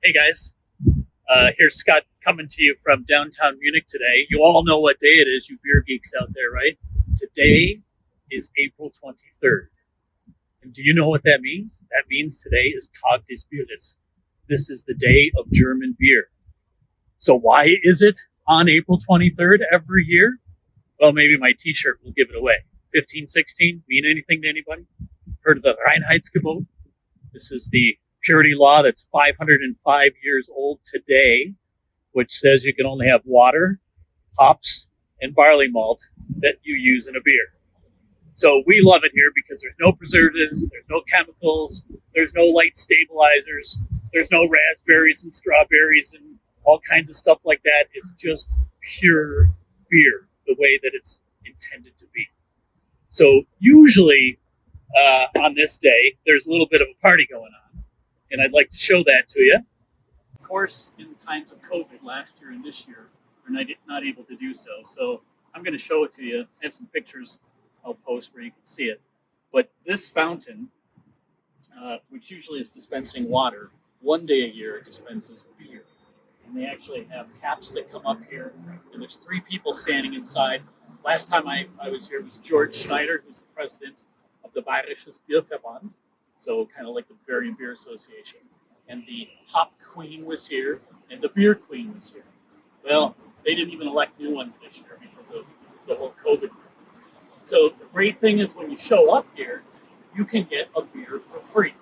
Hey guys, here's Scott coming to you from downtown Munich today. You all know what day it is, you beer geeks out there, right? Today is April 23rd. And do you know what that means? That means today is Tag des Bieres. This is the day of German beer. So why is it on April 23rd every year? Well, maybe my t-shirt will give it away. 1516 mean anything to anybody? Heard of the Reinheitsgebot? This is the purity law that's 505 years old today, which says you can only have water, hops, and barley malt that you use in a beer. So we love it here because there's no preservatives, there's no chemicals, there's no light stabilizers, there's no raspberries and strawberries and all kinds of stuff like that. It's just pure beer, the way that it's intended to be. So usually on this day, there's a little bit of a party going on, and I'd like to show that to you. Of course, in times of COVID last year and this year, we're not able to do so. So I'm going to show it to you. I have some pictures I'll post where you can see it. But this fountain, which usually is dispensing water, one day a year it dispenses beer. And they actually have taps that come up here, and there's 3 people standing inside. Last time I was here was George Schneider, who's the president of the Bayerisches Bierverband, so kind of like the Bavarian Beer Association. And the hop queen was here, and the beer queen was here. Well, they didn't even elect new ones this year because of the whole COVID thing. So the great thing is when you show up here, you can get a beer for free.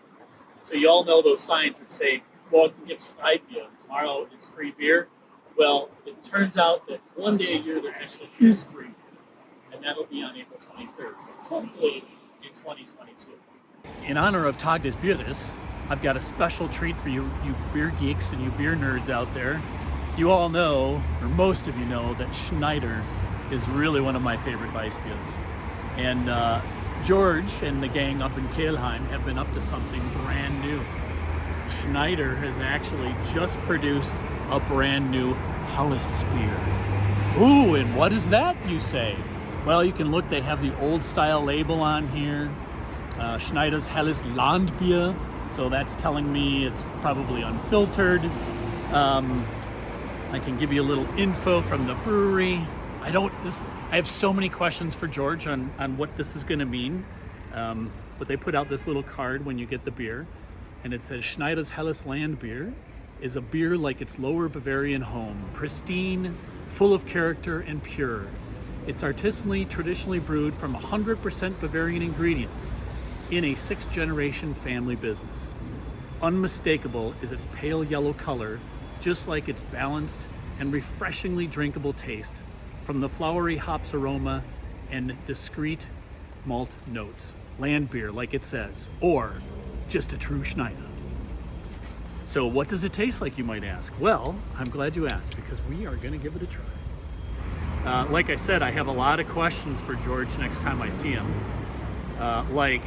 So you all know those signs that say, morgen gibt's Freibier, tomorrow is free beer. Well, it turns out that one day a year there actually is free beer, and that'll be on April 23rd, hopefully in 2022. In honor of Tag des Bieres, I've got a special treat for you, you beer geeks and you beer nerds out there. You all know, or most of you know, that Schneider is really one of my favorite Weissbiers. And George and the gang up in Kelheim have been up to something brand new. Schneider has actually just produced a brand new Helles beer. Ooh, and what is that, you say? Well, you can look, they have the old style label on here. Schneider's Helles Landbier, so that's telling me it's probably unfiltered. I can give you a little info from the brewery. I have so many questions for George on what this is going to mean, but they put out this little card when you get the beer, and it says Schneider's Helles Landbier is a beer like its lower Bavarian home, pristine, full of character, and pure. It's artisanally, traditionally brewed from 100% Bavarian ingredients in a 6th-generation family business. Unmistakable is its pale yellow color, just like its balanced and refreshingly drinkable taste from the flowery hops aroma and discreet malt notes. Land beer, like it says, or just a true Schneider. So what does it taste like, you might ask? Well, I'm glad you asked, because we are going to give it a try. Like I said, I have a lot of questions for George next time I see him. Like,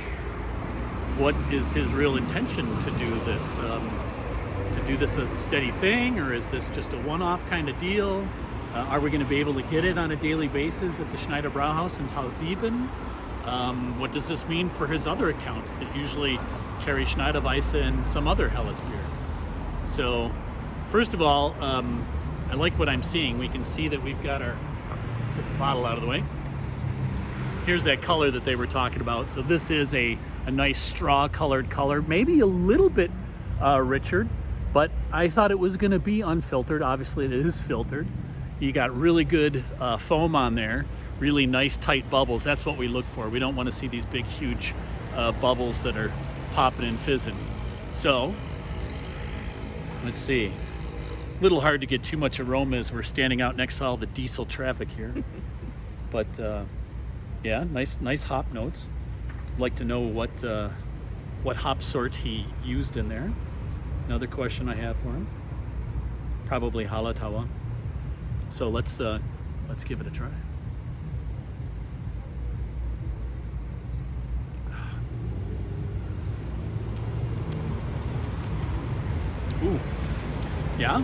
what is his real intention to do this? To do this as a steady thing, or is this just a one-off kind of deal? Are we going to be able to get it on a daily basis at the Schneider Brauhaus in Talsieben? What does this mean for his other accounts that usually carry Schneider Weisse and some other Helles beer? So, first of all, I like what I'm seeing. We can see that we've got our bottle out of the way. Here's that color that they were talking about. So this is a nice straw colored color, maybe a little bit richer, but I thought it was going to be unfiltered. Obviously it is filtered. You got really good foam on there, really nice tight bubbles. That's what we look for. We don't want to see these big huge bubbles that are popping and fizzing. So let's see. A little hard to get too much aroma as we're standing out next to all the diesel traffic here. But yeah, nice hop notes. I'd like to know what hop sort he used in there. Another question I have for him. Probably Hallertauer. So let's give it a try. Ooh, yeah.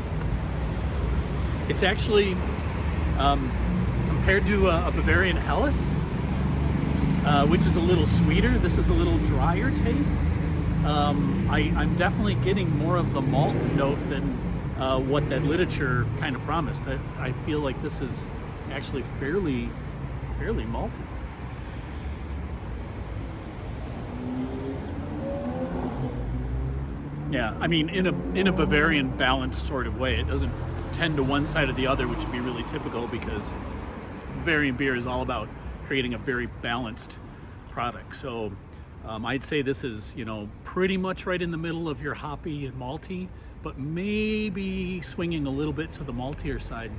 It's actually compared to a Bavarian Helles, which is a little sweeter. This is a little drier taste. I'm definitely getting more of the malt note than what that literature kind of promised. I feel like this is actually fairly malty. Yeah, I mean, in a Bavarian balanced sort of way. It doesn't tend to one side or the other, which would be really typical because Bavarian beer is all about creating a very balanced product. So I'd say this is, pretty much right in the middle of your hoppy and malty, but maybe swinging a little bit to the maltier side,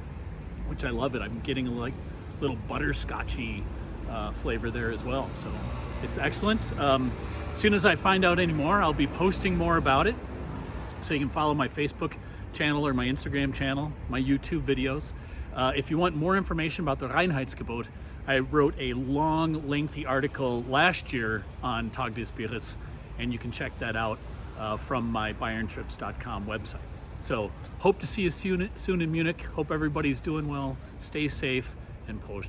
which I love it. I'm getting like little butterscotchy flavor there as well. So it's excellent. As soon as I find out any more, I'll be posting more about it. So you can follow my Facebook channel or my Instagram channel, my YouTube videos. If you want more information about the Reinheitsgebot, I wrote a long, lengthy article last year on Tag des Bieres, and you can check that out from my bayerntrips.com website. So hope to see you soon in Munich. Hope everybody's doing well. Stay safe and Prost.